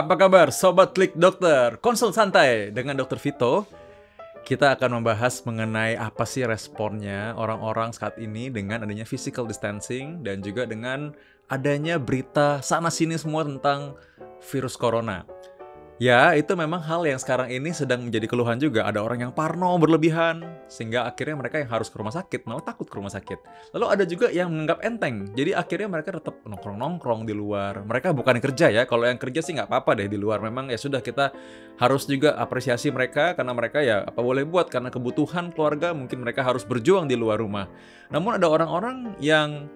Apa kabar Sobat Klik Dokter? Konsul santai dengan Dr. Vito. Kita akan membahas mengenai apa sih responnya orang-orang saat ini dengan adanya physical distancing dan juga dengan adanya berita sana-sini semua tentang virus corona. Ya, itu memang hal yang sekarang ini sedang menjadi keluhan juga. Ada orang yang parno berlebihan, sehingga akhirnya mereka yang harus ke rumah sakit, malah takut ke rumah sakit. Lalu ada juga yang menganggap enteng, jadi akhirnya mereka tetap nongkrong-nongkrong di luar. Mereka bukan kerja ya, kalau yang kerja sih nggak apa-apa deh di luar. Memang ya sudah, kita harus juga apresiasi mereka, karena mereka ya apa boleh buat, karena kebutuhan keluarga mungkin mereka harus berjuang di luar rumah. Namun ada orang-orang yang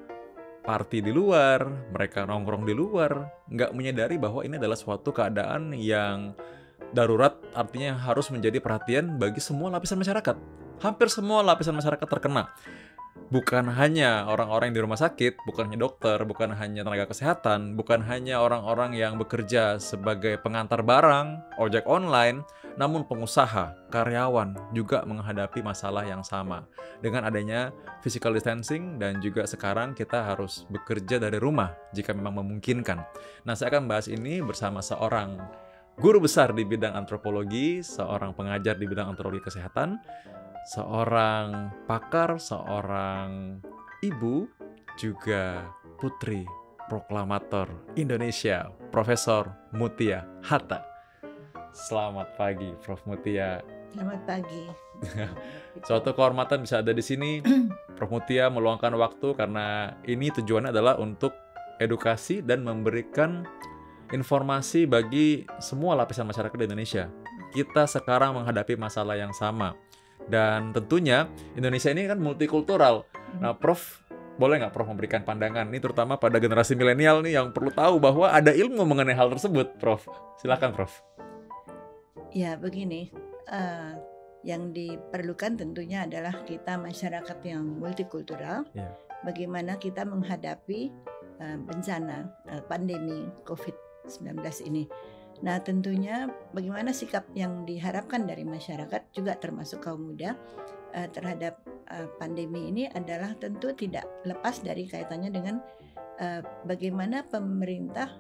party di luar, mereka nongkrong di luar, nggak menyadari bahwa ini adalah suatu keadaan yang darurat, artinya harus menjadi perhatian bagi semua lapisan masyarakat. Hampir semua lapisan masyarakat terkena. Bukan hanya orang-orang yang di rumah sakit, bukan hanya dokter, bukan hanya tenaga kesehatan, bukan hanya orang-orang yang bekerja sebagai pengantar barang, ojek online, namun pengusaha, karyawan juga menghadapi masalah yang sama. Dengan adanya physical distancing dan juga sekarang kita harus bekerja dari rumah jika memang memungkinkan. Nah, saya akan bahas ini bersama seorang guru besar di bidang antropologi, seorang pengajar di bidang antropologi kesehatan, seorang pakar, seorang ibu, juga putri proklamator Indonesia, Profesor Mutia Hatta. Selamat pagi, Prof. Mutia. Selamat pagi. Suatu kehormatan bisa ada di sini. Prof. Mutia meluangkan waktu karena ini tujuannya adalah untuk edukasi dan memberikan informasi bagi semua lapisan masyarakat di Indonesia. Kita sekarang menghadapi masalah yang sama. Dan tentunya Indonesia ini kan multikultural. Nah, Prof, boleh nggak Prof memberikan pandangan ini terutama pada generasi milenial nih yang perlu tahu bahwa ada ilmu mengenai hal tersebut, Prof. Silakan, Prof. Ya, begini. Yang diperlukan tentunya adalah kita masyarakat yang multikultural. Yeah. Bagaimana kita menghadapi bencana pandemi COVID-19 ini. Nah, tentunya bagaimana sikap yang diharapkan dari masyarakat juga termasuk kaum muda terhadap pandemi ini adalah tentu tidak lepas dari kaitannya dengan bagaimana pemerintah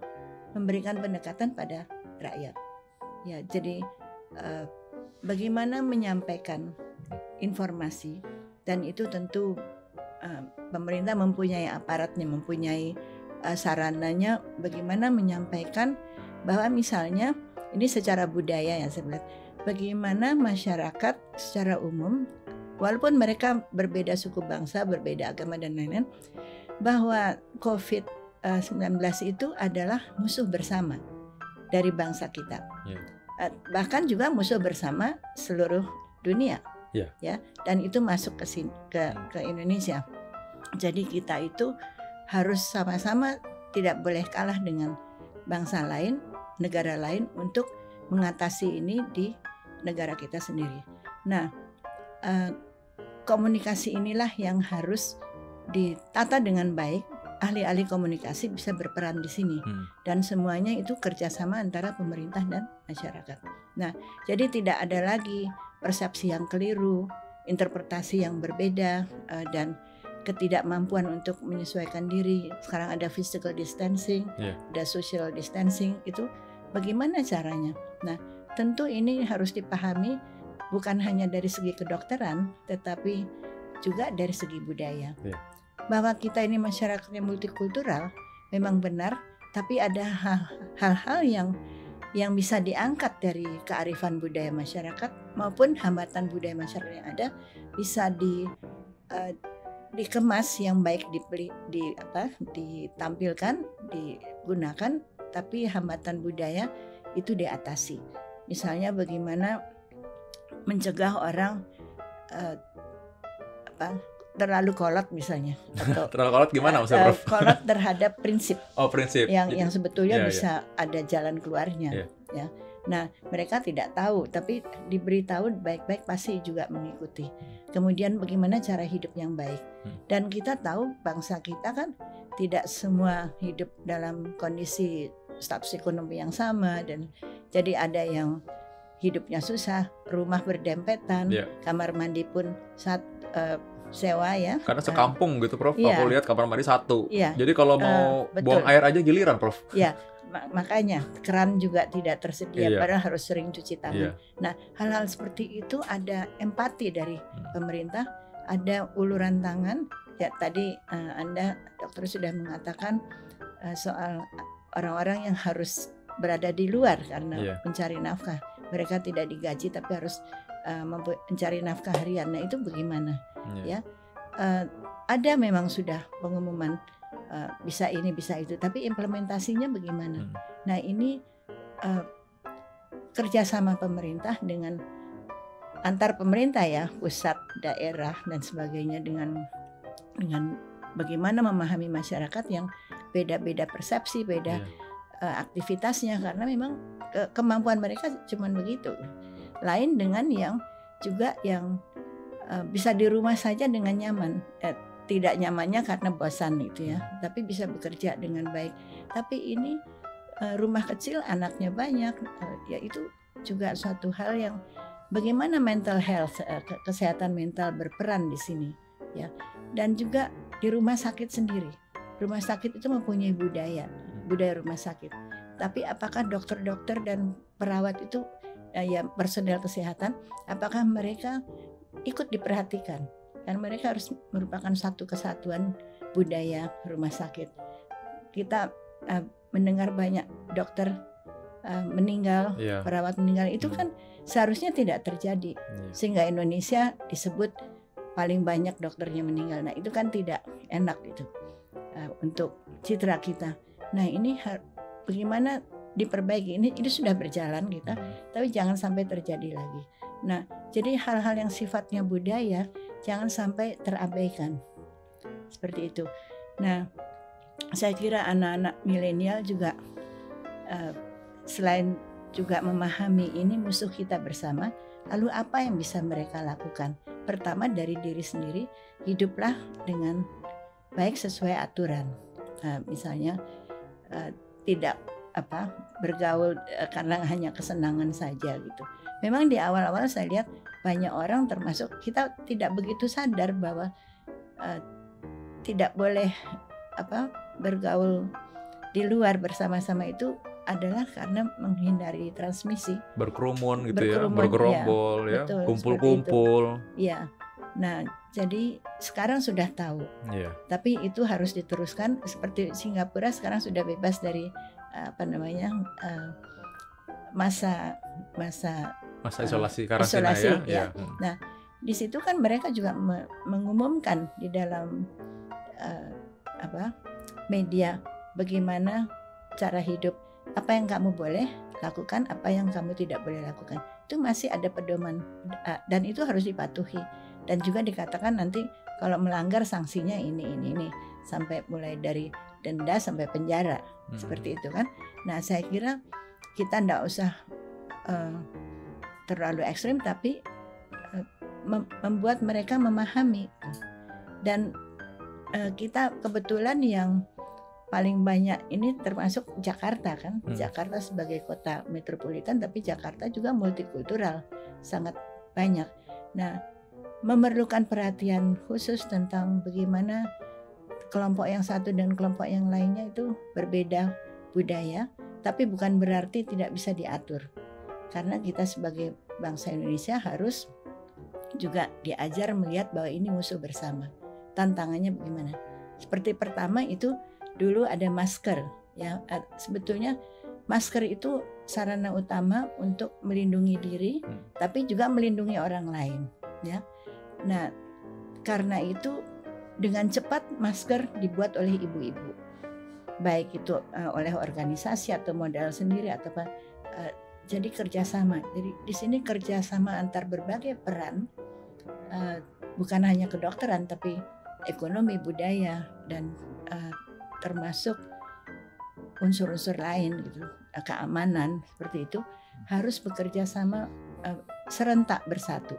memberikan pendekatan pada rakyat. Ya, jadi bagaimana menyampaikan informasi, dan itu tentu pemerintah mempunyai aparatnya, mempunyai sarananya bagaimana menyampaikan bahwa misalnya ini secara budaya ya saya lihat, bagaimana masyarakat secara umum walaupun mereka berbeda suku bangsa, berbeda agama dan lain-lain, bahwa COVID-19 itu adalah musuh bersama dari bangsa kita. Bahkan juga musuh bersama seluruh dunia. Ya, dan itu masuk ke Indonesia. Jadi kita itu harus sama-sama tidak boleh kalah dengan bangsa lain, negara lain untuk mengatasi ini di negara kita sendiri. Nah, komunikasi inilah yang harus ditata dengan baik. Ahli-ahli komunikasi bisa berperan di sini, dan semuanya itu kerjasama antara pemerintah dan masyarakat. Nah, jadi tidak ada lagi persepsi yang keliru, interpretasi yang berbeda, dan ketidakmampuan untuk menyesuaikan diri. Sekarang ada physical distancing, ada social distancing, itu bagaimana caranya? Nah, tentu ini harus dipahami bukan hanya dari segi kedokteran, tetapi juga dari segi budaya. Bahwa kita ini masyarakat yang multikultural memang benar, tapi ada hal-hal yang bisa diangkat dari kearifan budaya masyarakat maupun hambatan budaya masyarakat yang ada bisa dikemas yang baik, ditampilkan, digunakan, tapi hambatan budaya itu diatasi. Misalnya bagaimana mencegah orang terlalu kolot misalnya, atau terlalu kolot gimana maksudnya, Prof? Kolot terhadap prinsip. Prinsip yang sebetulnya bisa ada jalan keluarnya. Ya. Nah, mereka tidak tahu, tapi diberitahu baik-baik pasti juga mengikuti. Kemudian bagaimana cara hidup yang baik. Dan kita tahu bangsa kita kan tidak semua hidup dalam kondisi status ekonomi yang sama, dan jadi ada yang hidupnya susah, rumah berdempetan, kamar mandi pun sewa ya. Karena sekampung gitu, Prof. Aku lihat kamar mandi satu. Iya. Jadi kalau mau buang air aja giliran, Prof. Iya. makanya keran juga tidak tersedia, Iya. padahal harus sering cuci tangan. Iya. Nah, hal-hal seperti itu ada empati dari pemerintah, ada uluran tangan. Ya tadi Anda dokter sudah mengatakan soal orang-orang yang harus berada di luar karena mencari nafkah. Mereka tidak digaji tapi harus mencari nafkah harian. Nah, itu bagaimana? Ya, ada memang sudah pengumuman bisa ini bisa itu, tapi implementasinya bagaimana? Nah, ini kerjasama pemerintah dengan antar pemerintah ya, pusat, daerah dan sebagainya, dengan bagaimana memahami masyarakat yang beda-beda persepsi, beda aktivitasnya, karena memang kemampuan mereka cuma begitu. Lain dengan yang juga yang bisa di rumah saja dengan nyaman, tidak nyamannya karena bosan itu ya, tapi bisa bekerja dengan baik. Tapi ini rumah kecil anaknya banyak, ya itu juga suatu hal yang bagaimana mental health, kesehatan mental berperan di sini ya. Dan juga di rumah sakit sendiri. Rumah sakit itu mempunyai budaya rumah sakit. Tapi apakah dokter-dokter dan perawat itu ya personel kesehatan, apakah mereka ikut diperhatikan? Karena mereka harus merupakan satu kesatuan budaya rumah sakit. Kita mendengar banyak dokter meninggal, perawat meninggal, itu kan seharusnya tidak terjadi. Sehingga Indonesia disebut paling banyak dokternya meninggal. Nah, itu kan tidak enak itu untuk citra kita. Nah, ini bagaimana diperbaiki? Ini sudah berjalan kita, tapi jangan sampai terjadi lagi. Nah, jadi hal-hal yang sifatnya budaya jangan sampai terabaikan. Seperti itu. Nah, saya kira anak-anak milenial juga selain juga memahami ini musuh kita bersama, lalu apa yang bisa mereka lakukan? Pertama, dari diri sendiri, hiduplah dengan baik sesuai aturan. Misalnya tidak bergaul karena hanya kesenangan saja gitu. Memang di awal-awal saya lihat banyak orang, termasuk kita, tidak begitu sadar bahwa tidak boleh bergaul di luar bersama-sama itu adalah karena menghindari transmisi. Berkerumun gitu ya, bergerombol ya, betul, kumpul-kumpul. Iya. Nah, jadi sekarang sudah tahu. Tapi itu harus diteruskan. Seperti Singapura sekarang sudah bebas dari masa isolasi karantina ya. Nah, di situ kan mereka juga mengumumkan di dalam media bagaimana cara hidup, apa yang kamu boleh lakukan, apa yang kamu tidak boleh lakukan. Itu masih ada pedoman dan itu harus dipatuhi. Dan juga dikatakan nanti kalau melanggar sanksinya ini sampai mulai dari denda sampai penjara, seperti itu kan. Nah, saya kira kita tidak usah terlalu ekstrim, tapi membuat mereka memahami. Dan kita kebetulan yang paling banyak ini termasuk Jakarta kan. Jakarta sebagai kota metropolitan, tapi Jakarta juga multikultural, sangat banyak. Nah, memerlukan perhatian khusus tentang bagaimana kelompok yang satu dan kelompok yang lainnya itu berbeda budaya, tapi bukan berarti tidak bisa diatur. Karena kita sebagai bangsa Indonesia harus juga diajar melihat bahwa ini musuh bersama. Tantangannya bagaimana? Seperti pertama itu dulu ada masker ya. Sebetulnya masker itu sarana utama untuk melindungi diri, tapi juga melindungi orang lain ya. Nah, karena itu dengan cepat masker dibuat oleh ibu-ibu, baik itu oleh organisasi atau modal sendiri atau apa. Jadi kerjasama. Jadi di sini kerjasama antar berbagai peran, bukan hanya kedokteran tapi ekonomi, budaya dan termasuk unsur-unsur lain gitu, keamanan seperti itu harus bekerja sama serentak bersatu.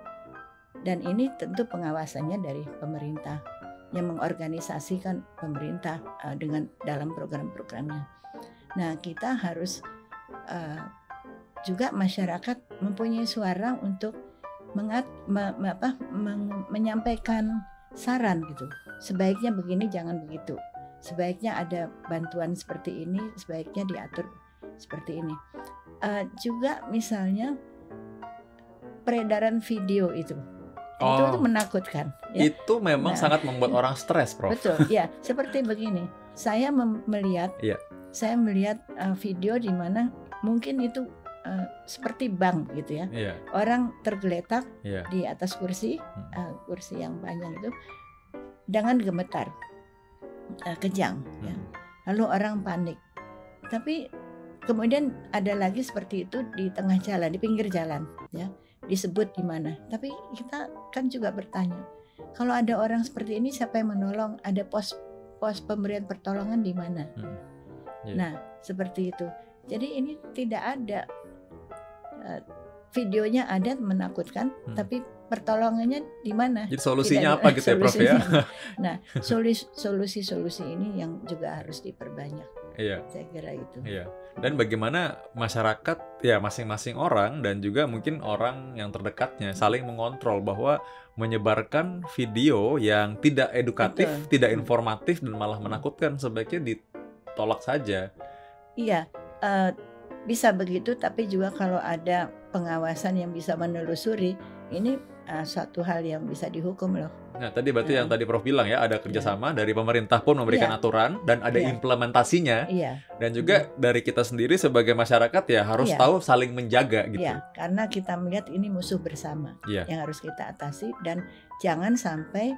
Dan ini tentu pengawasannya dari pemerintah yang mengorganisasikan pemerintah dengan dalam program-programnya. Nah, kita harus juga masyarakat mempunyai suara untuk menyampaikan saran gitu. Sebaiknya begini, jangan begitu. Sebaiknya ada bantuan seperti ini, sebaiknya diatur seperti ini. Juga misalnya peredaran video itu menakutkan. Ya. Itu memang sangat membuat orang stres, Prof. Betul, ya. Seperti begini, saya melihat video di mana mungkin itu seperti bank gitu ya. Orang tergeletak di atas kursi yang panjang itu dengan gemetar, kejang. Ya. Lalu orang panik. Tapi kemudian ada lagi seperti itu di tengah jalan, di pinggir jalan, ya, disebut di mana. Tapi kita kan juga bertanya, kalau ada orang seperti ini siapa yang menolong? Ada pos pemberian pertolongan di mana? Nah, seperti itu. Jadi ini tidak ada videonya ada menakutkan, tapi pertolongannya di mana? Jadi solusinya apa gitu ya, Prof ya? Nah, solusi-solusi ini yang juga harus diperbanyak. Saya kira itu. Dan bagaimana masyarakat ya masing-masing orang dan juga mungkin orang yang terdekatnya saling mengontrol bahwa menyebarkan video yang tidak edukatif, tidak informatif dan malah menakutkan sebaiknya ditolak saja. Iya, bisa begitu, tapi juga kalau ada pengawasan yang bisa menelusuri, ini suatu hal yang bisa dihukum loh. Nah, tadi berarti yang tadi Prof bilang ya, ada kerjasama dari pemerintah pun memberikan aturan dan ada implementasinya. Dan juga dari kita sendiri sebagai masyarakat ya harus tahu saling menjaga gitu. Karena kita melihat ini musuh bersama yang harus kita atasi, dan jangan sampai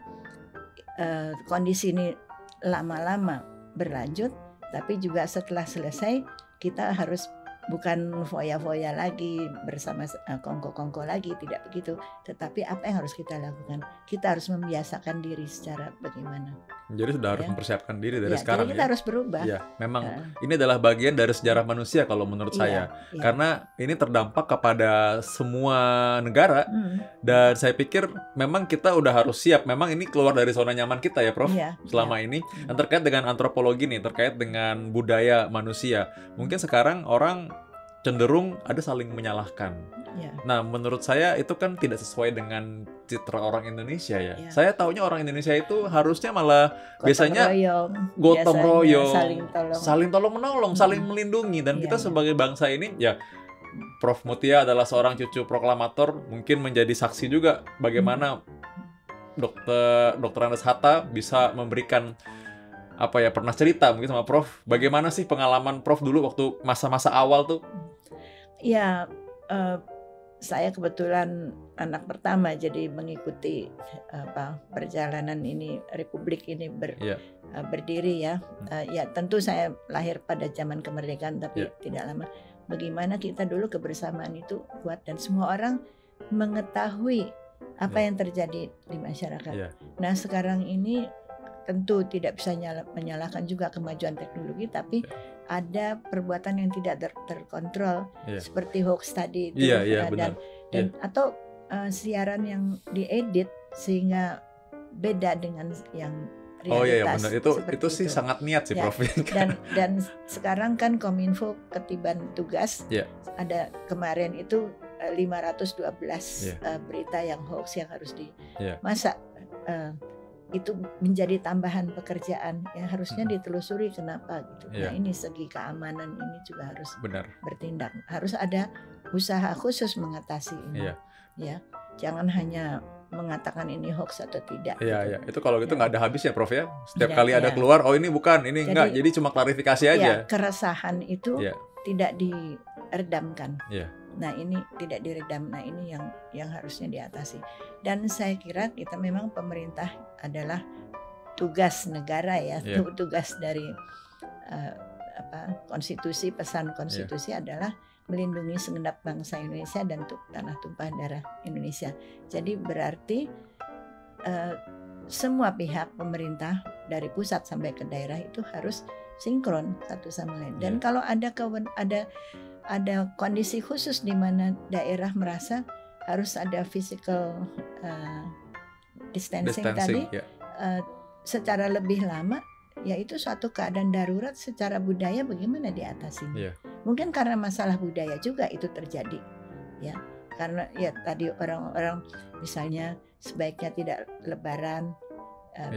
kondisi ini lama-lama berlanjut, tapi juga setelah selesai kita harus bukan foya-foya lagi bersama kongko-kongko lagi, tidak begitu. Tetapi apa yang harus kita lakukan? Kita harus membiasakan diri secara bagaimana. Jadi sudah harus mempersiapkan diri dari sekarang. Jadi kita harus berubah. Memang ini adalah bagian dari sejarah manusia kalau menurut saya. Karena ini terdampak kepada semua negara. Dan saya pikir memang kita udah harus siap. Memang ini keluar dari zona nyaman kita ya, Prof. Selama ini. Dan terkait dengan antropologi nih, terkait dengan budaya manusia. Mungkin sekarang orang cenderung ada saling menyalahkan. Nah, menurut saya itu kan tidak sesuai dengan citra orang Indonesia ya. Saya taunya orang Indonesia itu harusnya malah biasanya gotong royong, saling tolong menolong, saling melindungi. Dan kita sebagai bangsa ini ya, Prof Mutia adalah seorang cucu proklamator, mungkin menjadi saksi juga bagaimana Dr. Andes Hatta bisa memberikan pernah cerita mungkin sama Prof, bagaimana sih pengalaman Prof dulu waktu masa-masa awal tuh? Ya, saya kebetulan anak pertama, jadi mengikuti perjalanan ini, republik ini berdiri ya. Ya tentu saya lahir pada zaman kemerdekaan, tapi tidak lama. Bagaimana kita dulu kebersamaan itu kuat dan semua orang mengetahui apa yang terjadi di masyarakat. Nah, sekarang ini tentu tidak bisa menyalahkan juga kemajuan teknologi, tapi ada perbuatan yang tidak terkontrol, seperti hoax tadi itu, dan atau siaran yang diedit sehingga beda dengan yang realitas. Benar. Itu sih sangat niat sih, Prof. Dan sekarang kan Kominfo ketiban tugas, ada kemarin itu 512 berita yang hoax yang harus masa itu menjadi tambahan pekerjaan yang harusnya ditelusuri kenapa gitu. Nah, ini segi keamanan ini juga harus bertindak. Harus ada usaha khusus mengatasi ini. Ya, jangan hanya mengatakan ini hoax atau tidak. Itu kalau gitu nggak ada habisnya, Prof ya. Setiap kali ada keluar, oh ini bukan, ini enggak. Jadi cuma klarifikasi aja. Keresahan itu tidak diredamkan. Nah, ini tidak diredam. Nah, ini yang harusnya diatasi. Dan saya kira kita memang pemerintah adalah tugas negara ya, tugas dari konstitusi, pesan konstitusi adalah melindungi segenap bangsa Indonesia dan tanah tumpah darah Indonesia. Jadi berarti semua pihak pemerintah dari pusat sampai ke daerah itu harus sinkron satu sama lain. Dan kalau ada kondisi khusus di mana daerah merasa harus ada physical distancing tadi secara lebih lama, yaitu suatu keadaan darurat secara budaya bagaimana diatasinya. Mungkin karena masalah budaya juga itu terjadi, ya. Karena ya tadi orang-orang misalnya sebaiknya tidak lebaran,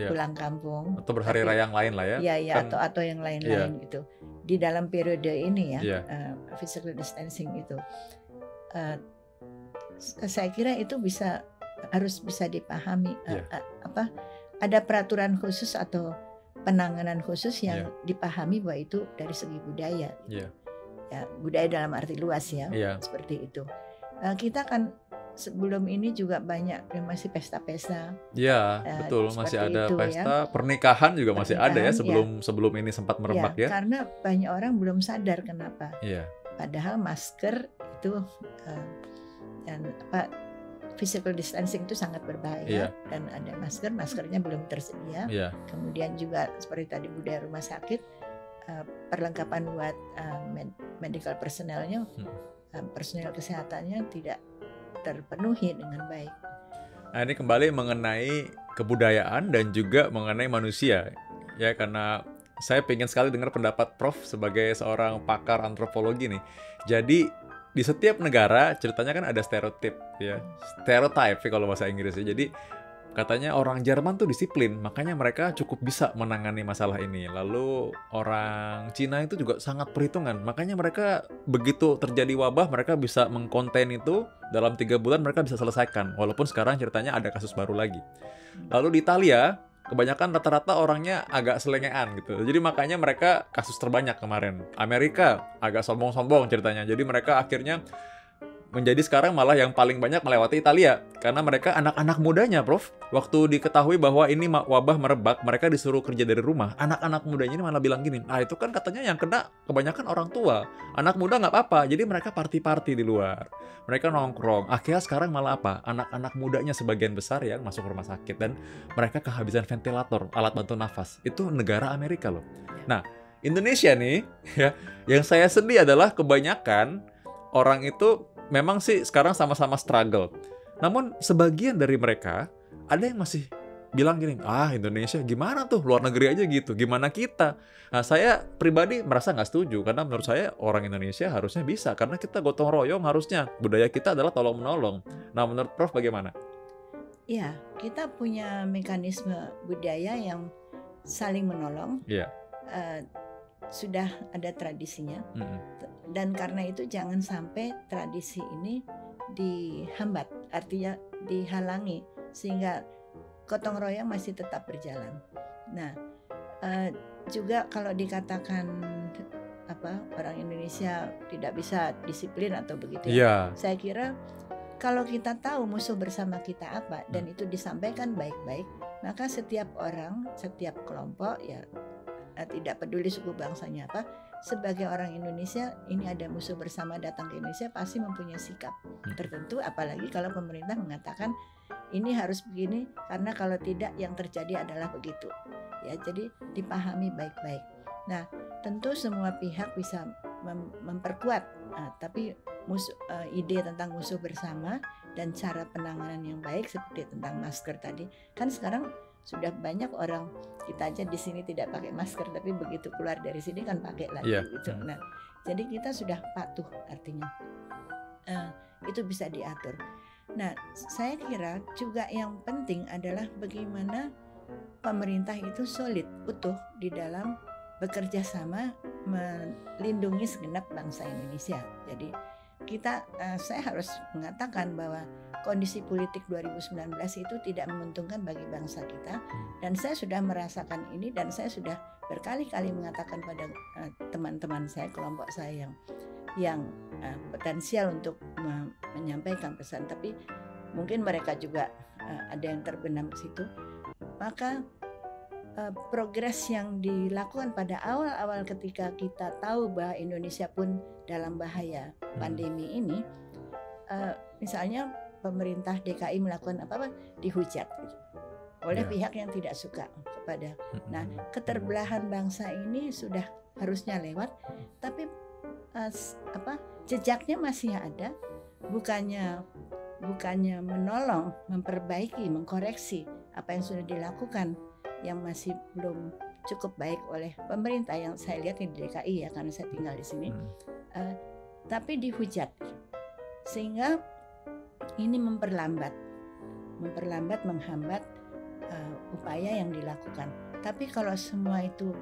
pulang kampung atau berhari raya yang lain lah ya. Atau yang lain-lain gitu. Di dalam periode ini physical distancing itu. Uh, saya kira itu harus bisa dipahami. Ada peraturan khusus atau penanganan khusus yang dipahami bahwa itu dari segi budaya. Ya, budaya dalam arti luas ya, seperti itu. Kita kan sebelum ini juga banyak yang masih pesta-pesta. Iya, betul, masih ada pesta, pernikahan juga masih ada ya sebelum ini sempat merebak ya. Karena banyak orang belum sadar kenapa. Padahal masker itu dan physical distancing itu sangat berbahaya dan ada maskernya belum tersedia. Kemudian juga seperti tadi budaya rumah sakit, perlengkapan buat medical personnelnya, personel kesehatannya tidak terpenuhi dengan baik. Nah, ini kembali mengenai kebudayaan dan juga mengenai manusia ya, karena saya ingin sekali dengar pendapat Prof sebagai seorang pakar antropologi nih. Jadi di setiap negara ceritanya kan ada stereotip ya, stereotype kalau bahasa Inggris ya. Jadi katanya orang Jerman tuh disiplin, makanya mereka cukup bisa menangani masalah ini. Lalu orang Cina itu juga sangat perhitungan, makanya mereka begitu terjadi wabah mereka bisa mengkonten itu dalam 3 bulan mereka bisa selesaikan. Walaupun sekarang ceritanya ada kasus baru lagi. Lalu di Italia kebanyakan rata-rata orangnya agak selengean gitu. Jadi makanya mereka kasus terbanyak kemarin. Amerika agak sombong-sombong ceritanya. Jadi mereka akhirnya menjadi sekarang malah yang paling banyak melewati Italia. Karena mereka anak-anak mudanya, Prof. Waktu diketahui bahwa ini wabah merebak, mereka disuruh kerja dari rumah. Anak-anak mudanya ini malah bilang gini, itu kan katanya yang kena kebanyakan orang tua. Anak muda nggak apa-apa, jadi mereka party-party di luar. Mereka nongkrong. Akhirnya sekarang malah apa? Anak-anak mudanya sebagian besar ya masuk rumah sakit. Dan mereka kehabisan ventilator, alat bantu nafas. Itu negara Amerika loh. Nah, Indonesia nih, ya, yang saya sedih adalah kebanyakan orang itu memang sih sekarang sama-sama struggle. Namun sebagian dari mereka ada yang masih bilang gini, Indonesia gimana tuh, luar negeri aja gitu, gimana kita? Nah, saya pribadi merasa nggak setuju, karena menurut saya orang Indonesia harusnya bisa, karena kita gotong royong harusnya. Budaya kita adalah tolong-menolong. Nah, menurut Prof bagaimana? Ya, kita punya mekanisme budaya yang saling menolong. Sudah ada tradisinya. Dan karena itu jangan sampai tradisi ini dihambat, artinya dihalangi, sehingga gotong royong masih tetap berjalan. Nah, juga kalau dikatakan orang Indonesia tidak bisa disiplin atau begitu ya, saya kira kalau kita tahu musuh bersama kita apa dan itu disampaikan baik-baik, maka setiap orang, setiap kelompok ya, tidak peduli suku bangsanya apa, sebagai orang Indonesia ini ada musuh bersama datang ke Indonesia pasti mempunyai sikap tertentu, apalagi kalau pemerintah mengatakan ini harus begini karena kalau tidak yang terjadi adalah begitu ya. Jadi dipahami baik-baik. Nah, tentu semua pihak bisa memperkuat, tapi ide tentang musuh bersama dan cara penanganan yang baik seperti tentang masker tadi kan sekarang sudah banyak orang, kita aja di sini tidak pakai masker tapi begitu keluar dari sini kan pakai lagi gitu. Nah, jadi kita sudah patuh, artinya itu bisa diatur. Nah, saya kira juga yang penting adalah bagaimana pemerintah itu solid, utuh di dalam bekerja sama melindungi segenap bangsa Indonesia. Jadi saya harus mengatakan bahwa kondisi politik 2019 itu tidak menguntungkan bagi bangsa kita, dan saya sudah merasakan ini dan saya sudah berkali-kali mengatakan pada teman-teman saya, kelompok saya yang potensial untuk menyampaikan pesan, tapi mungkin mereka juga ada yang terbenam ke situ. Maka progres yang dilakukan pada awal-awal ketika kita tahu bahwa Indonesia pun dalam bahaya pandemi ini, misalnya pemerintah DKI melakukan apa-apa dihujat gitu, oleh pihak yang tidak suka kepada. Nah, keterbelahan bangsa ini sudah harusnya lewat, tapi jejaknya masih ada, bukannya menolong, memperbaiki, mengkoreksi apa yang sudah dilakukan yang masih belum cukup baik oleh pemerintah yang saya lihat di DKI ya, karena saya tinggal di sini, tapi dihujat, sehingga ini menghambat upaya yang dilakukan. Tapi kalau semua itu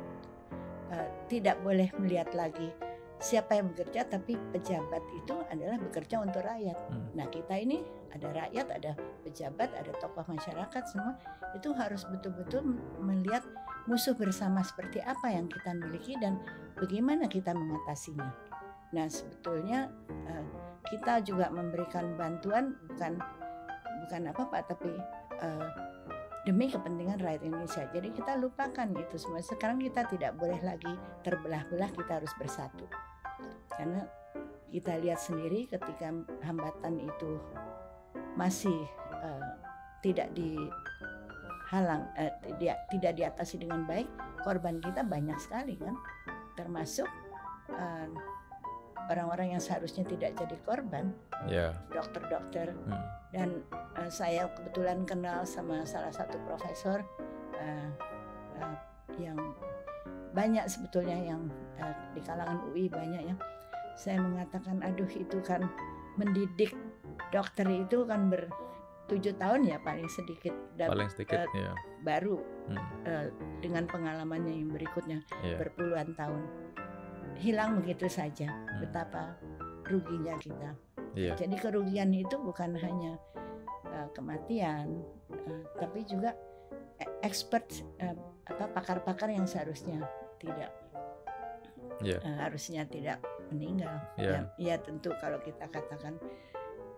tidak boleh melihat lagi siapa yang bekerja, tapi pejabat itu adalah bekerja untuk rakyat. Nah, kita ini ada rakyat, ada pejabat, ada tokoh masyarakat, semua itu harus betul-betul melihat musuh bersama seperti apa yang kita miliki dan bagaimana kita mengatasinya. Nah, sebetulnya kita juga memberikan bantuan bukan apa-apa, tapi demi kepentingan rakyat Indonesia. Jadi kita lupakan itu semua. Sekarang kita tidak boleh lagi terbelah-belah, kita harus bersatu. Karena kita lihat sendiri ketika hambatan itu masih tidak dihalang, tidak diatasi dengan baik, korban kita banyak sekali kan, termasuk orang-orang yang seharusnya tidak jadi korban, dokter-dokter. Dan saya kebetulan kenal sama salah satu profesor yang banyak sebetulnya yang di kalangan UI banyak ya. Saya mengatakan, aduh itu kan mendidik dokter itu kan 7 tahun ya paling sedikit. Baru dengan pengalamannya yang berikutnya berpuluhan tahun. Hilang begitu saja. Betapa ruginya kita. Jadi kerugian itu bukan hanya kematian, tapi juga pakar-pakar yang seharusnya tidak harusnya tidak meninggal. Ya tentu kalau kita katakan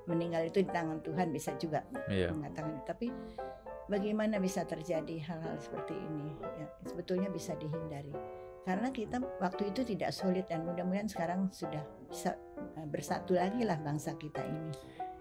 meninggal itu di tangan Tuhan bisa juga mengatakan, tapi bagaimana bisa terjadi hal-hal seperti ini? Ya, sebetulnya bisa dihindari karena kita waktu itu tidak solid, dan mudah-mudahan sekarang sudah bisa bersatu lagi lah bangsa kita ini.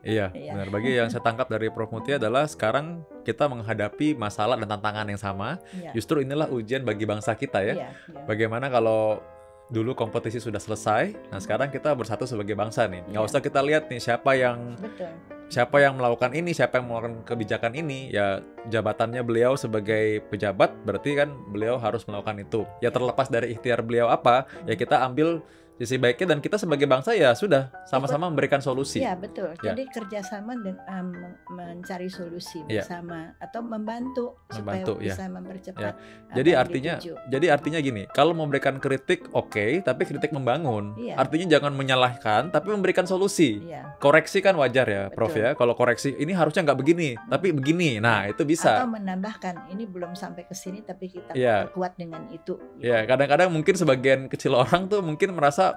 Iya, benar. Bagi yang saya tangkap dari Prof. Mutia adalah sekarang kita menghadapi masalah dan tantangan yang sama. Justru inilah ujian bagi bangsa kita ya. Bagaimana kalau dulu kompetisi sudah selesai, nah sekarang kita bersatu sebagai bangsa nih. Nggak usah kita lihat nih siapa yang melakukan ini, siapa yang melakukan kebijakan ini. Ya jabatannya beliau sebagai pejabat, berarti kan beliau harus melakukan itu. Ya terlepas dari ikhtiar beliau apa, ya kita ambil sisi baiknya, dan kita sebagai bangsa ya sudah sama-sama memberikan solusi. Iya betul. Jadi kerjasama dan mencari solusi bersama atau membantu supaya bisa mempercepat. Jadi artinya gini, kalau memberikan kritik oke, tapi kritik membangun. Artinya jangan menyalahkan, tapi memberikan solusi. Koreksi kan wajar ya, Prof ya. Kalau koreksi ini harusnya nggak begini, tapi begini. Nah itu bisa. Atau menambahkan ini belum sampai ke sini, tapi kita perkuat dengan itu. Ya kadang-kadang mungkin sebagian kecil orang tuh mungkin merasa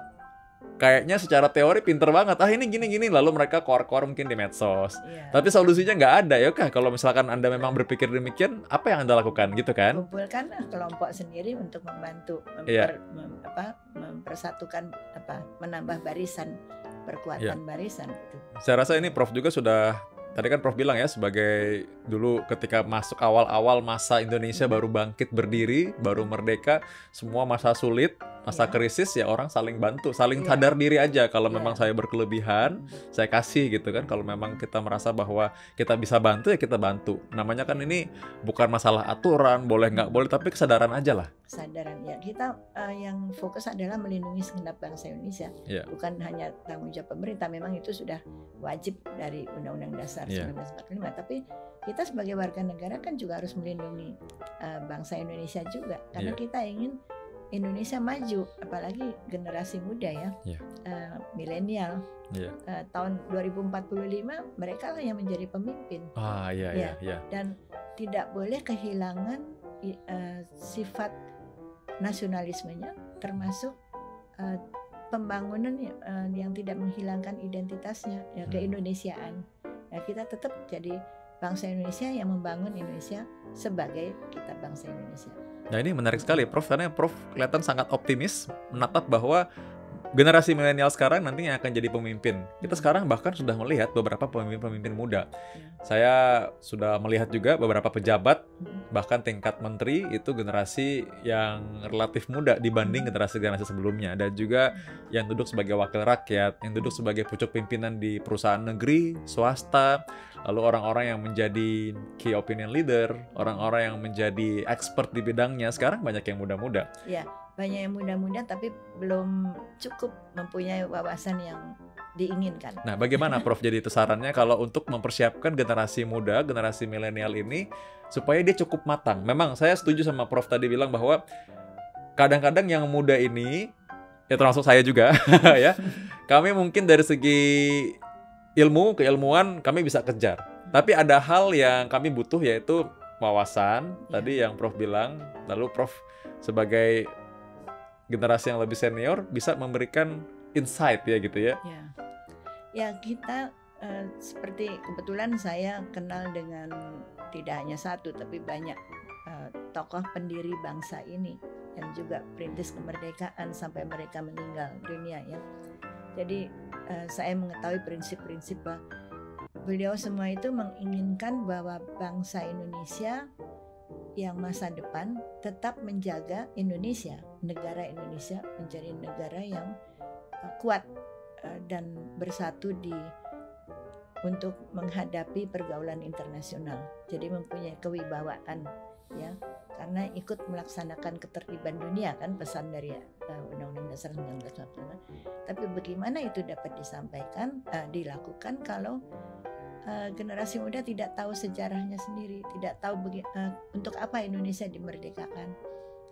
kayaknya secara teori pinter banget, ini gini-gini, lalu mereka keluar-keluar mungkin di medsos. Tapi solusinya nggak ada. Ya kah, kalau misalkan Anda memang berpikir demikian, apa yang Anda lakukan gitu kan? Kumpulkan kelompok sendiri untuk membantu mempersatukan menambah barisan, perkuatan barisan gitu. Saya rasa ini Prof juga sudah, tadi kan Prof bilang ya, sebagai dulu ketika masuk awal-awal masa Indonesia baru bangkit berdiri, baru merdeka, semua masa sulit, masa krisis, ya orang saling bantu, saling sadar diri aja. Kalau memang saya berkelebihan, saya kasih gitu kan. Kalau memang kita merasa bahwa kita bisa bantu, ya kita bantu. Namanya kan ini bukan masalah aturan, boleh nggak boleh, tapi kesadaran aja lah. Kesadaran ya, kita yang fokus adalah melindungi segenap bangsa Indonesia, bukan hanya tanggung jawab pemerintah. Memang itu sudah wajib dari Undang-Undang Dasar 1945, tapi kita sebagai warga negara kan juga harus melindungi bangsa Indonesia juga, karena kita ingin Indonesia maju, apalagi generasi muda ya, milenial. Tahun 2045 mereka lah yang menjadi pemimpin. Dan tidak boleh kehilangan sifat nasionalismenya, termasuk pembangunan yang tidak menghilangkan identitasnya, keindonesiaan. Kita tetap jadi bangsa Indonesia yang membangun Indonesia sebagai kita bangsa Indonesia. Nah ini menarik sekali Prof, karena Prof kelihatan sangat optimis menatap bahwa generasi milenial sekarang nantinya akan jadi pemimpin. Kita sekarang bahkan sudah melihat beberapa pemimpin-pemimpin muda. Saya sudah melihat juga beberapa pejabat, bahkan tingkat menteri itu generasi yang relatif muda dibanding generasi-generasi sebelumnya. Dan juga yang duduk sebagai wakil rakyat, yang duduk sebagai pucuk pimpinan di perusahaan negeri, swasta, lalu orang-orang yang menjadi key opinion leader, orang-orang yang menjadi expert di bidangnya, sekarang banyak yang muda-muda. Banyak yang muda-muda tapi belum cukup mempunyai wawasan yang diinginkan. Nah, bagaimana Prof jadi itu sarannya kalau untuk mempersiapkan generasi muda, generasi milenial ini supaya dia cukup matang? Memang saya setuju sama Prof tadi bilang bahwa kadang-kadang yang muda ini ya termasuk saya juga ya. Kami mungkin dari segi ilmu, keilmuan kami bisa kejar. Tapi ada hal yang kami butuh yaitu wawasan, tadi yang Prof bilang, lalu Prof sebagai generasi yang lebih senior bisa memberikan insight ya gitu ya. Ya kita seperti kebetulan saya kenal dengan tidak hanya satu tapi banyak tokoh pendiri bangsa ini yang juga perintis kemerdekaan sampai mereka meninggal dunia ya. Jadi saya mengetahui prinsip-prinsip bahwa beliau semua itu menginginkan bahwa bangsa Indonesia yang masa depan tetap menjaga Indonesia, negara Indonesia menjadi negara yang kuat dan bersatu untuk menghadapi pergaulan internasional. Jadi mempunyai kewibawaan ya, karena ikut melaksanakan ketertiban dunia kan pesan dari Undang-Undang Dasar 1945. Tapi bagaimana itu dapat dilakukan kalau generasi muda tidak tahu sejarahnya sendiri, tidak tahu untuk apa Indonesia dimerdekakan.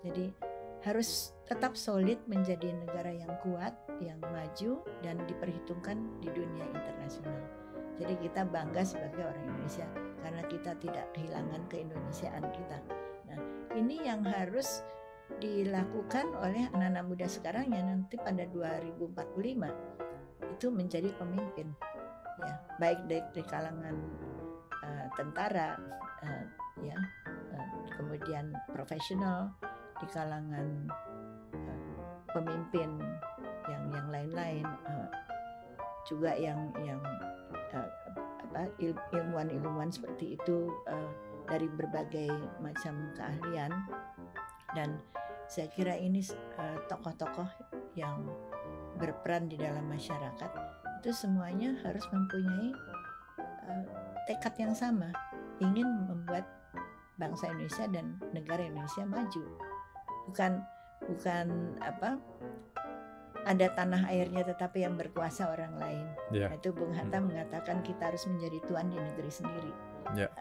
Jadi harus tetap solid menjadi negara yang kuat, yang maju dan diperhitungkan di dunia internasional. Jadi kita bangga sebagai orang Indonesia karena kita tidak kehilangan keindonesiaan kita. Nah, ini yang harus dilakukan oleh anak-anak muda sekarang yang nanti pada 2045 itu menjadi pemimpin. Ya, baik dari kalangan tentara, kemudian profesional, di kalangan pemimpin yang lain-lain, juga yang ilmuwan seperti itu dari berbagai macam keahlian. Dan saya kira ini tokoh-tokoh yang berperan di dalam masyarakat itu semuanya harus mempunyai tekad yang sama, ingin membuat bangsa Indonesia dan negara Indonesia maju. Bukan ada tanah airnya tetapi yang berkuasa orang lain. Itu Bung Hatta mengatakan kita harus menjadi tuan di negeri sendiri.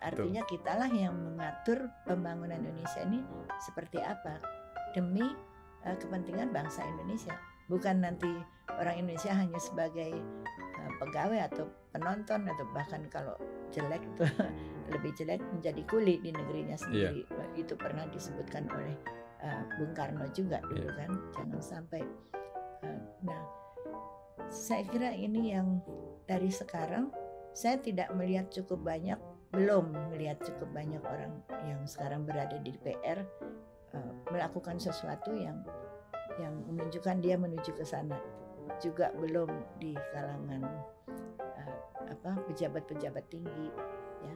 Artinya kitalah yang mengatur pembangunan Indonesia ini seperti apa demi kepentingan bangsa Indonesia. Bukan nanti orang Indonesia hanya sebagai pegawai atau penonton, atau bahkan kalau jelek itu lebih jelek menjadi kuli di negerinya sendiri. Itu pernah disebutkan oleh Bung Karno juga dulu kan, jangan sampai. Nah, saya kira ini yang dari sekarang saya tidak melihat belum melihat cukup banyak orang yang sekarang berada di DPR melakukan sesuatu yang menunjukkan dia menuju ke sana. Juga belum di kalangan pejabat-pejabat tinggi ya.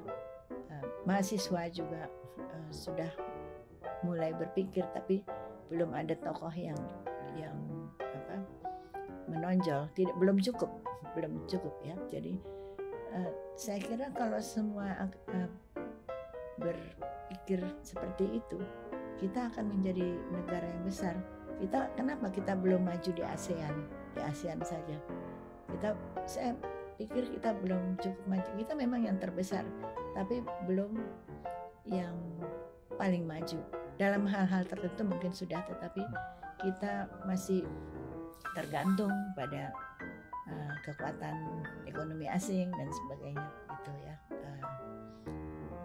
Mahasiswa juga sudah mulai berpikir, tapi belum ada tokoh yang menonjol, belum cukup ya. Jadi saya kira kalau semua berpikir seperti itu, kita akan menjadi negara yang besar. Kenapa kita belum maju di ASEAN saja? Saya pikir kita belum cukup maju. Kita memang yang terbesar, tapi belum yang paling maju. Dalam hal-hal tertentu mungkin sudah, tetapi kita masih tergantung pada kekuatan ekonomi asing dan sebagainya gitu ya.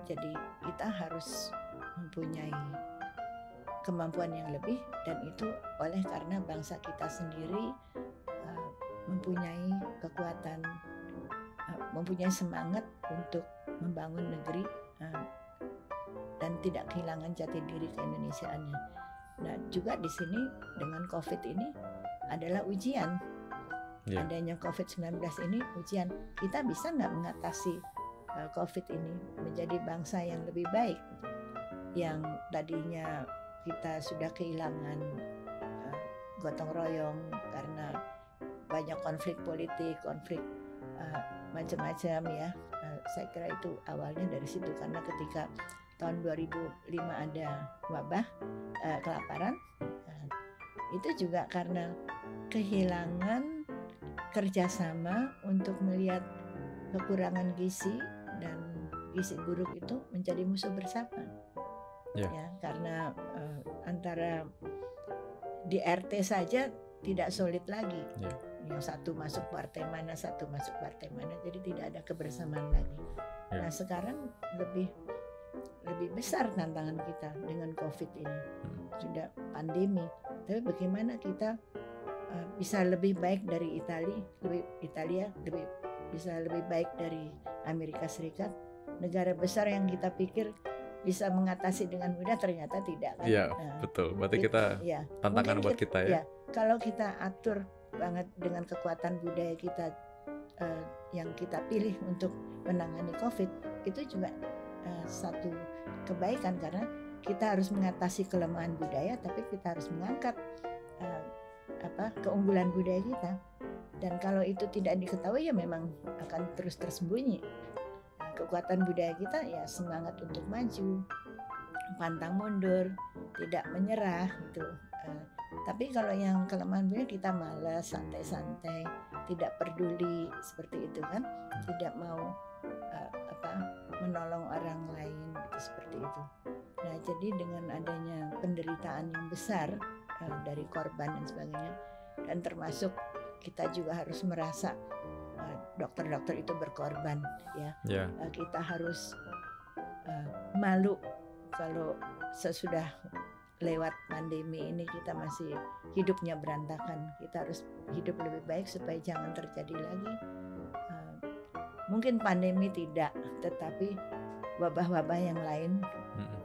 Jadi kita harus mempunyai kemampuan yang lebih, dan itu karena bangsa kita sendiri mempunyai kekuatan, mempunyai semangat untuk membangun negeri dan tidak kehilangan jati diri keindonesiaannya. Nah, juga di sini dengan COVID ini adalah ujian. Adanya COVID-19 ini ujian. Kita bisa nggak mengatasi COVID ini menjadi bangsa yang lebih baik? Yang tadinya kita sudah kehilangan gotong royong karena banyak konflik politik, konflik macam-macam ya. Saya kira itu awalnya dari situ, karena ketika tahun 2005 ada wabah kelaparan, itu juga karena kehilangan kerjasama untuk melihat kekurangan gizi dan gizi buruk itu menjadi musuh bersama. Ya, karena antara di RT saja tidak solid lagi. Ya. Yang satu masuk partai mana, satu masuk partai mana, jadi tidak ada kebersamaan lagi. Ya. Nah sekarang lebih besar tantangan kita dengan COVID ini. Sudah pandemi, tapi bagaimana kita bisa lebih baik dari Italia, bisa lebih baik dari Amerika Serikat, negara besar yang kita pikir bisa mengatasi dengan mudah, ternyata tidak kan? Iya, betul. Berarti kita tantangan buat kita ya. Kalau kita atur banget dengan kekuatan budaya kita yang kita pilih untuk menangani COVID, itu juga satu kebaikan, karena kita harus mengatasi kelemahan budaya, tapi kita harus mengangkat keunggulan budaya kita. Dan kalau itu tidak diketahui ya memang akan terus tersembunyi. Kekuatan budaya kita ya semangat untuk maju, pantang mundur, tidak menyerah gitu. Tapi kalau yang kelemahan budaya kita malas, santai-santai, tidak peduli seperti itu kan, tidak mau menolong orang lain gitu, seperti itu. Nah jadi dengan adanya penderitaan yang besar dari korban dan sebagainya, dan termasuk kita juga harus merasa dokter-dokter itu berkorban ya. Kita harus malu kalau sesudah lewat pandemi ini kita masih hidupnya berantakan. Kita harus hidup lebih baik supaya jangan terjadi lagi. Mungkin pandemi tidak, tetapi wabah-wabah yang lain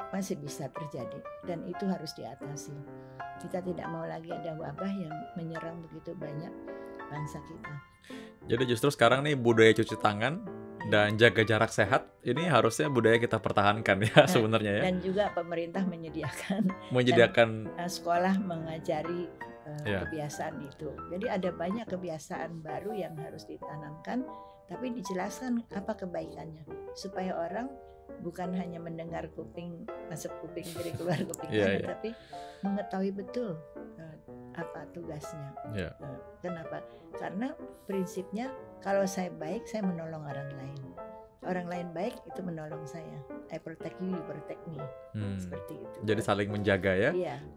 masih bisa terjadi, dan itu harus diatasi. Kita tidak mau lagi ada wabah yang menyerang begitu banyak bangsa kita. Jadi justru sekarang nih budaya cuci tangan dan jaga jarak sehat ini harusnya budaya kita pertahankan ya sebenarnya ya. Dan juga pemerintah menyediakan sekolah mengajari kebiasaan itu. Jadi ada banyak kebiasaan baru yang harus ditanamkan, tapi dijelaskan apa kebaikannya supaya orang bukan hanya mendengar kuping masuk kuping kiri keluar kuping kanan, tapi mengetahui betul apa tugasnya. Kenapa? Karena prinsipnya kalau saya baik, saya menolong orang lain. Orang lain baik, itu menolong saya. I protect you, you protect me. Seperti itu. Jadi saling menjaga ya.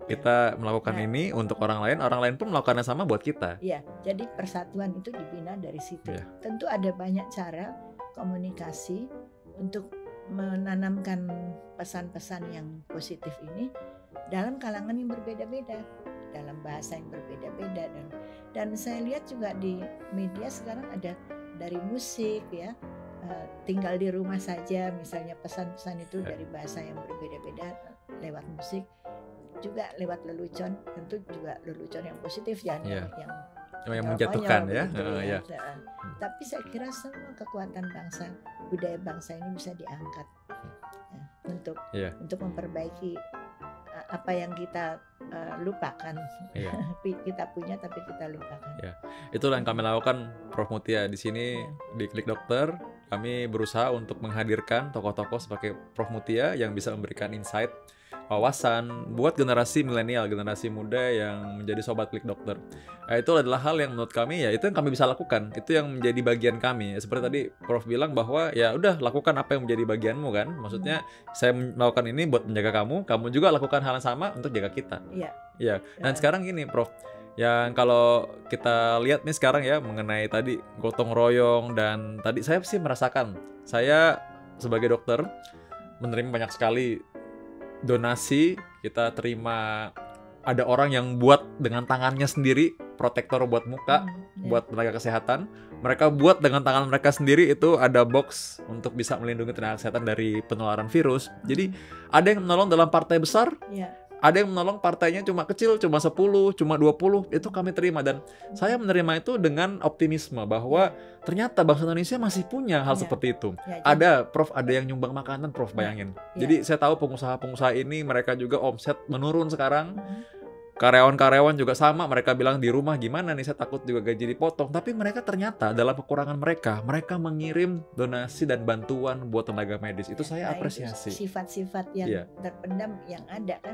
Kita melakukan ini untuk orang lain pun melakukannya sama buat kita. Iya, jadi persatuan itu dibina dari situ. Tentu ada banyak cara komunikasi untuk menanamkan pesan-pesan yang positif ini dalam kalangan yang berbeda-beda, dalam bahasa yang berbeda-beda, dan saya lihat juga di media sekarang ada dari musik ya, tinggal di rumah saja misalnya, pesan-pesan itu dari bahasa yang berbeda-beda lewat musik, juga lewat lelucon, tentu juga lelucon yang positif jangan yang menjatuhkan ya. Tapi saya kira semua kekuatan bangsa, budaya bangsa ini bisa diangkat untuk memperbaiki apa yang kita lupakan. Kita punya tapi kita lupakan. Itulah yang kami lakukan, Prof Mutia di sini di Klik Dokter. Kami berusaha untuk menghadirkan tokoh-tokoh seperti Prof Mutia yang bisa memberikan insight, wawasan buat generasi milenial, generasi muda yang menjadi sobat Klik Dokter. Itu adalah hal yang menurut kami ya itu yang kami bisa lakukan, itu yang menjadi bagian kami. Seperti tadi Prof bilang bahwa ya udah lakukan apa yang menjadi bagianmu kan. Maksudnya saya melakukan ini buat menjaga kamu juga lakukan hal yang sama untuk jaga kita. Iya. Dan sekarang gini Prof, yang kalau kita lihat nih sekarang ya mengenai tadi gotong royong, dan tadi saya sih merasakan, saya sebagai dokter menerima banyak sekali donasi. Kita terima, ada orang yang buat dengan tangannya sendiri protektor buat muka, buat tenaga kesehatan. Mereka buat dengan tangan mereka sendiri, itu ada box untuk bisa melindungi tenaga kesehatan dari penularan virus. Jadi ada yang menolong dalam partai besar, ada yang menolong partainya cuma kecil, cuma 10, cuma 20, itu kami terima. Dan saya menerima itu dengan optimisme bahwa ternyata bangsa Indonesia masih punya hal seperti itu. Ada, Prof, ada yang nyumbang makanan, Prof, bayangin. Jadi saya tahu pengusaha-pengusaha ini, mereka juga omset menurun sekarang. Karyawan-karyawan juga sama, mereka bilang di rumah gimana nih, saya takut juga gaji dipotong. Tapi mereka ternyata dalam kekurangan mereka mengirim donasi dan bantuan buat tenaga medis. Itu saya apresiasi. Itu sifat-sifat yang terpendam yang ada kan,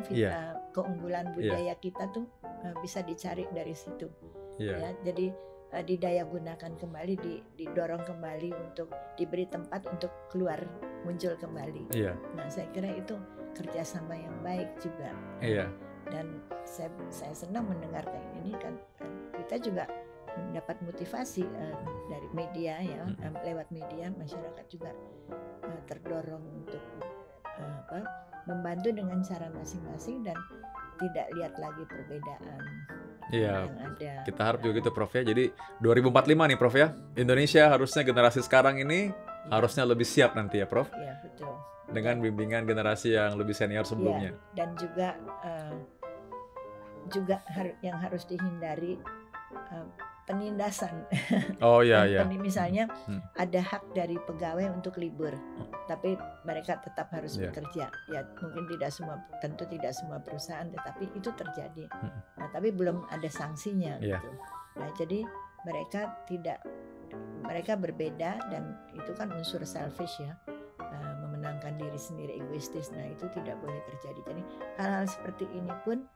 keunggulan budaya kita tuh bisa dicari dari situ. Ya, jadi didaya gunakan kembali, didorong kembali untuk diberi tempat untuk keluar, muncul kembali. Nah, saya kira itu kerjasama yang baik juga. Dan saya senang mendengar kayak ini kan, kita juga mendapat motivasi dari media ya, lewat media masyarakat juga terdorong untuk membantu dengan cara masing-masing dan tidak lihat lagi perbedaan Iya, yang ada. kita harap juga gitu Prof ya. Jadi 2045 nih Prof ya, Indonesia harusnya generasi sekarang ini harusnya lebih siap nanti ya Prof. Iya betul. Dengan bimbingan generasi yang lebih senior sebelumnya. Dan juga yang harus dihindari penindasan. Oh iya. Misalnya ada hak dari pegawai untuk libur, tapi mereka tetap harus bekerja. Ya mungkin tentu tidak semua perusahaan, tetapi itu terjadi. Nah, tapi belum ada sanksinya gitu. Nah, jadi mereka berbeda dan itu kan unsur selfish ya, memenangkan diri sendiri, egoistis. Nah itu tidak boleh terjadi. Jadi hal-hal seperti ini pun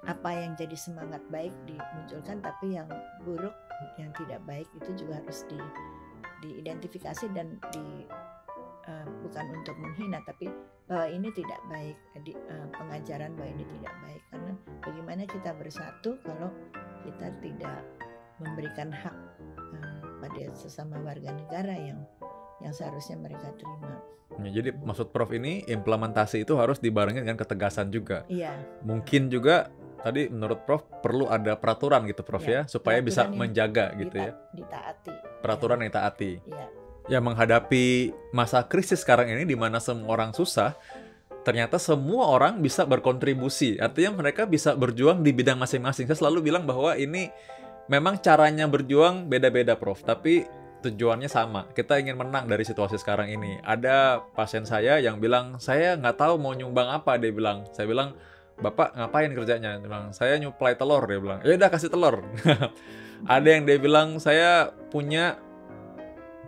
apa yang jadi semangat baik dimunculkan, tapi yang buruk, yang tidak baik itu juga harus diidentifikasi dan bukan untuk menghina, tapi bahwa ini tidak baik, pengajaran bahwa ini tidak baik. Karena bagaimana kita bersatu kalau kita tidak memberikan hak pada sesama warga negara yang seharusnya mereka terima. Ya, jadi maksud Prof ini implementasi itu harus dibarengi dengan ketegasan juga. Iya. Mungkin juga tadi menurut Prof perlu ada peraturan gitu Prof ya, supaya bisa menjaga gitu ya. Ditaati. Peraturan yang ditaati. Iya. Ya menghadapi masa krisis sekarang ini di mana semua orang susah, ternyata semua orang bisa berkontribusi. Artinya mereka bisa berjuang di bidang masing-masing. Saya selalu bilang bahwa ini memang caranya berjuang beda-beda Prof, tapi tujuannya sama. Kita ingin menang dari situasi sekarang ini. Ada pasien saya yang bilang, saya nggak tahu mau nyumbang apa, dia bilang. Saya bilang, Bapak ngapain kerjanya? Dia bilang, saya nyuplai telur, dia bilang. Ya udah kasih telur. Ada yang dia bilang, saya punya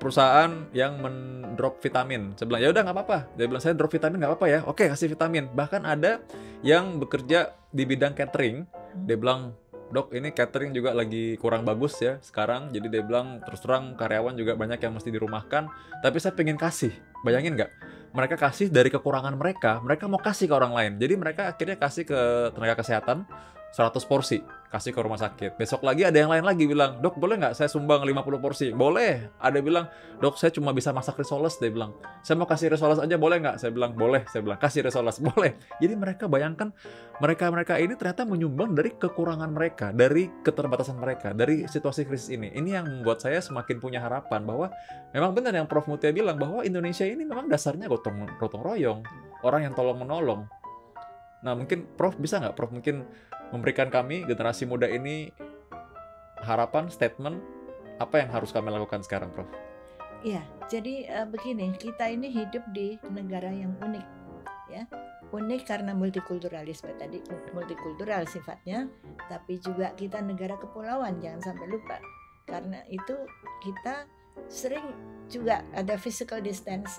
perusahaan yang mendrop vitamin. Saya bilang, ya udah nggak apa-apa. Dia bilang, saya drop vitamin nggak apa-apa ya. Oke, kasih vitamin. Bahkan ada yang bekerja di bidang catering. Dia bilang, Dok, ini catering juga lagi kurang bagus ya sekarang. Jadi dia bilang, terus terang karyawan juga banyak yang mesti dirumahkan. Tapi saya pengen kasih. Bayangin nggak? Mereka kasih dari kekurangan mereka mau kasih ke orang lain. Jadi mereka akhirnya kasih ke tenaga kesehatan 100 porsi, kasih ke rumah sakit. Besok lagi ada yang lain lagi bilang, Dok boleh nggak saya sumbang 50 porsi? Boleh. Ada bilang, Dok saya cuma bisa masak risoles. Dia bilang, saya mau kasih risoles aja boleh nggak? Saya bilang, boleh. Saya bilang, kasih risoles, boleh. Jadi mereka bayangkan, mereka ini ternyata menyumbang dari kekurangan mereka, dari keterbatasan mereka, dari situasi krisis ini. Ini yang membuat saya semakin punya harapan bahwa memang benar yang Prof Mutia bilang, bahwa Indonesia ini memang dasarnya gotong royong, orang yang tolong menolong. Nah mungkin Prof bisa nggak, Prof mungkin memberikan kami generasi muda ini harapan, statement apa yang harus kami lakukan sekarang, Prof? Iya, jadi begini, kita ini hidup di negara yang unik, ya, unik karena multikulturalisme tadi, multikultural sifatnya, tapi juga kita negara kepulauan, jangan sampai lupa. Karena itu kita sering juga ada physical distance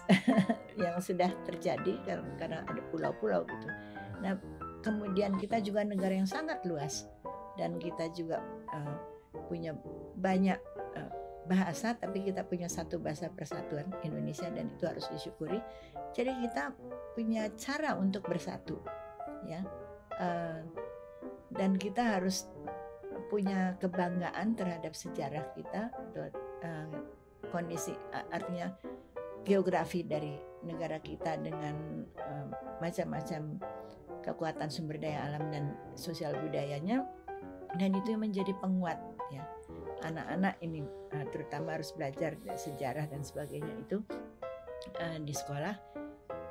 yang sudah terjadi karena ada pulau-pulau gitu. Nah, kemudian kita juga negara yang sangat luas dan kita juga punya banyak bahasa, tapi kita punya satu bahasa persatuan Indonesia dan itu harus disyukuri. Jadi kita punya cara untuk bersatu, ya, dan kita harus punya kebanggaan terhadap sejarah kita, kondisi artinya geografi dari negara kita dengan macam-macam kekuatan sumber daya alam dan sosial budayanya, dan itu yang menjadi penguat ya. Anak-anak ini terutama harus belajar sejarah dan sebagainya itu di sekolah,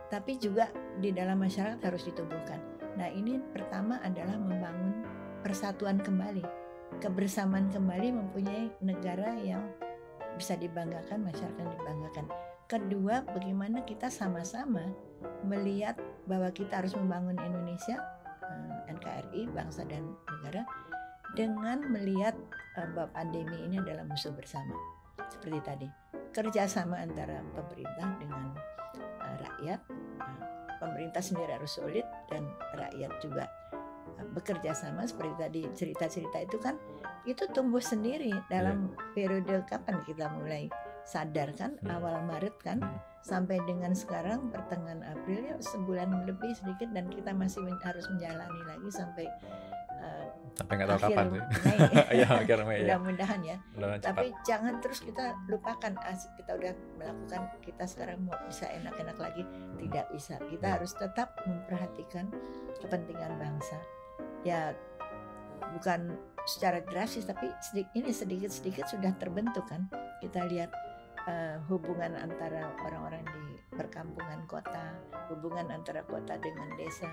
tapi juga di dalam masyarakat harus ditumbuhkan. Nah ini pertama adalah membangun persatuan kembali, kebersamaan kembali, mempunyai negara yang bisa dibanggakan, masyarakat yang dibanggakan. Kedua, bagaimana kita sama-sama melihat bahwa kita harus membangun Indonesia, NKRI, bangsa dan negara, dengan melihat bahwa pandemi ini adalah musuh bersama. Seperti tadi, kerjasama antara pemerintah dengan rakyat. Pemerintah sendiri harus solid dan rakyat juga bekerja sama. Seperti tadi cerita-cerita itu kan, itu tumbuh sendiri dalam periode kapan kita mulai sadar kan, awal Maret kan, sampai dengan sekarang pertengahan April ya sebulan lebih sedikit, dan kita masih harus menjalani lagi sampai sampai nggak tahu akhir kapan sih. Mei. Iya, akhir Mei ya. Mudah-mudahan ya. Mudah-mudahan cepat. Tapi jangan terus kita lupakan, kita udah melakukan, kita sekarang mau bisa enak-enak lagi, tidak bisa. Kita harus tetap memperhatikan kepentingan bangsa. Ya bukan secara drastis, tapi ini sedikit-sedikit sudah terbentuk kan. Kita lihat hubungan antara orang-orang di perkampungan kota, hubungan antara kota dengan desa.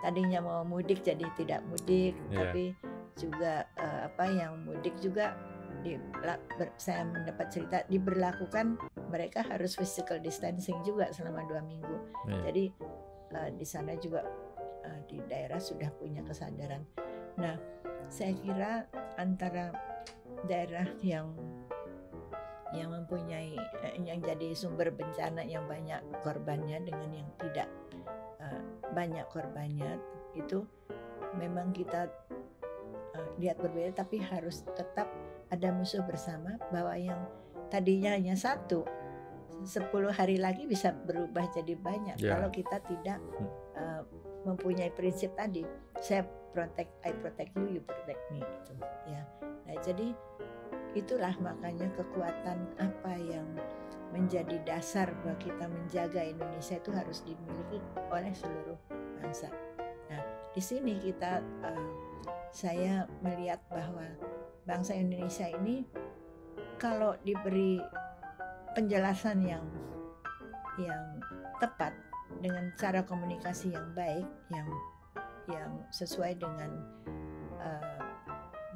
Tadinya mau mudik jadi tidak mudik, tapi juga yang mudik juga saya mendapat cerita diberlakukan, mereka harus physical distancing juga selama 2 minggu. Jadi di sana juga di daerah sudah punya kesadaran. Nah, saya kira antara daerah yang mempunyai yang jadi sumber bencana yang banyak korbannya dengan yang tidak banyak korbannya, itu memang kita lihat berbeda, tapi harus tetap ada musuh bersama, bahwa yang tadinya hanya 10 hari lagi bisa berubah jadi banyak kalau kita tidak mempunyai prinsip tadi, I protect you, you protect me, itu ya. Nah, jadi itulah makanya kekuatan apa yang menjadi dasar bahwa kita menjaga Indonesia itu harus dimiliki oleh seluruh bangsa. Nah, di sini saya melihat bahwa bangsa Indonesia ini kalau diberi penjelasan yang tepat dengan cara komunikasi yang baik, yang sesuai dengan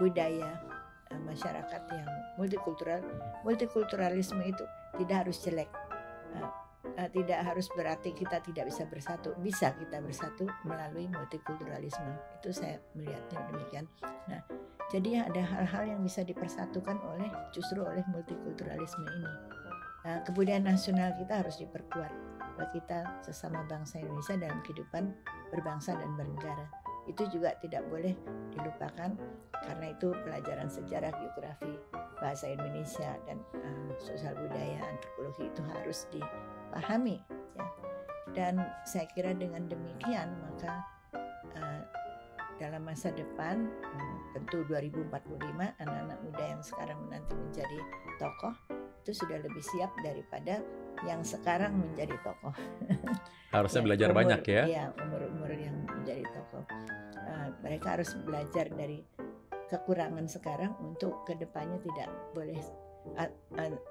budaya masyarakat yang multikulturalisme itu tidak harus jelek, tidak harus berarti kita tidak bisa bersatu. Bisa kita bersatu melalui multikulturalisme, itu saya melihatnya demikian. Nah, jadi ada hal-hal yang bisa dipersatukan justru oleh multikulturalisme ini. Nah, kebudayaan nasional kita harus diperkuat, bahwa kita sesama bangsa Indonesia dalam kehidupan berbangsa dan bernegara. Itu juga tidak boleh dilupakan, karena itu pelajaran sejarah, geografi, bahasa Indonesia, dan sosial budaya, antropologi itu harus dipahami ya. Dan saya kira dengan demikian maka dalam masa depan, tentu 2045 anak-anak muda yang sekarang nanti menjadi tokoh itu sudah lebih siap daripada yang sekarang menjadi tokoh. Harusnya belajar banyak ya. Iya, umur-umur yang menjadi tokoh. Mereka harus belajar dari kekurangan sekarang untuk kedepannya tidak boleh.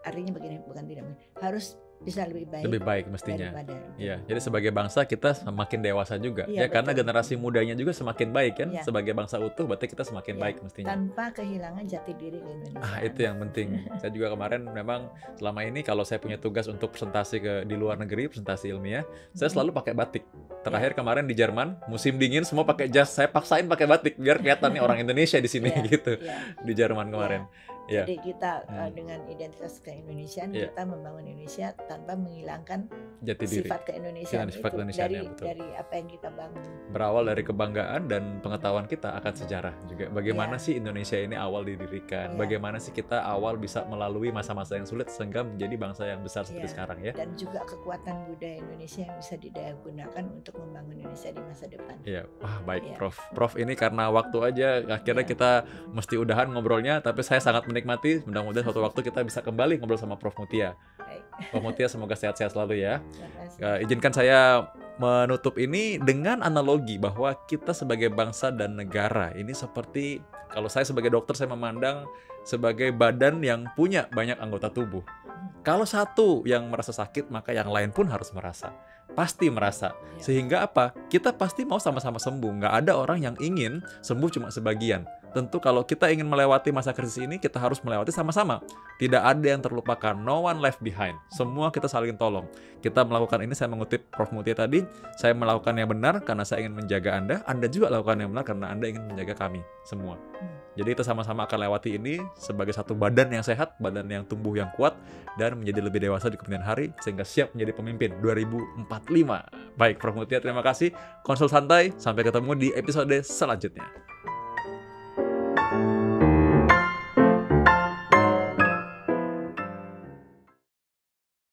Artinya begini, bukan tidak boleh, harus bisa lebih baik mestinya. Ya, jadi sebagai bangsa kita semakin dewasa juga ya, karena generasi mudanya juga semakin baik kan. Sebagai bangsa utuh berarti kita semakin baik mestinya. Tanpa kehilangan jati diri Indonesia. Itu yang penting. Saya juga kemarin memang selama ini kalau saya punya tugas untuk presentasi di luar negeri, presentasi ilmiah, saya selalu pakai batik. Terakhir kemarin di Jerman, musim dingin semua pakai jas, saya paksain pakai batik biar kelihatan nih orang Indonesia di sini gitu. Di Jerman kemarin. Jadi kita dengan identitas keindonesiaan kita membangun Indonesia tanpa menghilangkan jati diri, sifat keindonesiaan itu dari apa yang kita bangun. Berawal dari kebanggaan dan pengetahuan kita akan sejarah juga. Bagaimana sih Indonesia ini awal didirikan? Bagaimana sih kita awal bisa melalui masa-masa yang sulit sehingga menjadi bangsa yang besar seperti sekarang ya? Dan juga kekuatan budaya Indonesia yang bisa didayagunakan untuk membangun Indonesia di masa depan. Iya, wah baik Prof ini karena waktu aja akhirnya kita mesti udahan ngobrolnya, tapi saya sangat menikmati. Mudah-mudahan suatu waktu kita bisa kembali ngobrol sama Prof Mutia. Prof Mutia semoga sehat-sehat selalu ya. Izinkan saya menutup ini dengan analogi bahwa kita sebagai bangsa dan negara ini seperti, kalau saya sebagai dokter saya memandang sebagai badan yang punya banyak anggota tubuh. Kalau satu yang merasa sakit, maka yang lain pun harus merasa. Pasti merasa. Sehingga apa? Kita pasti mau sama-sama sembuh. Nggak ada orang yang ingin sembuh cuma sebagian. Tentu kalau kita ingin melewati masa krisis ini, kita harus melewati sama-sama. Tidak ada yang terlupakan, no one left behind. Semua kita saling tolong. Kita melakukan ini, saya mengutip Prof Mutia tadi, saya melakukan yang benar karena saya ingin menjaga Anda juga lakukan yang benar karena Anda ingin menjaga kami semua. Jadi kita sama-sama akan lewati ini sebagai satu badan yang sehat, badan yang tumbuh yang kuat, dan menjadi lebih dewasa di kemudian hari, sehingga siap menjadi pemimpin 2045. Baik, Prof Mutia terima kasih. Konsul Santai, sampai ketemu di episode selanjutnya.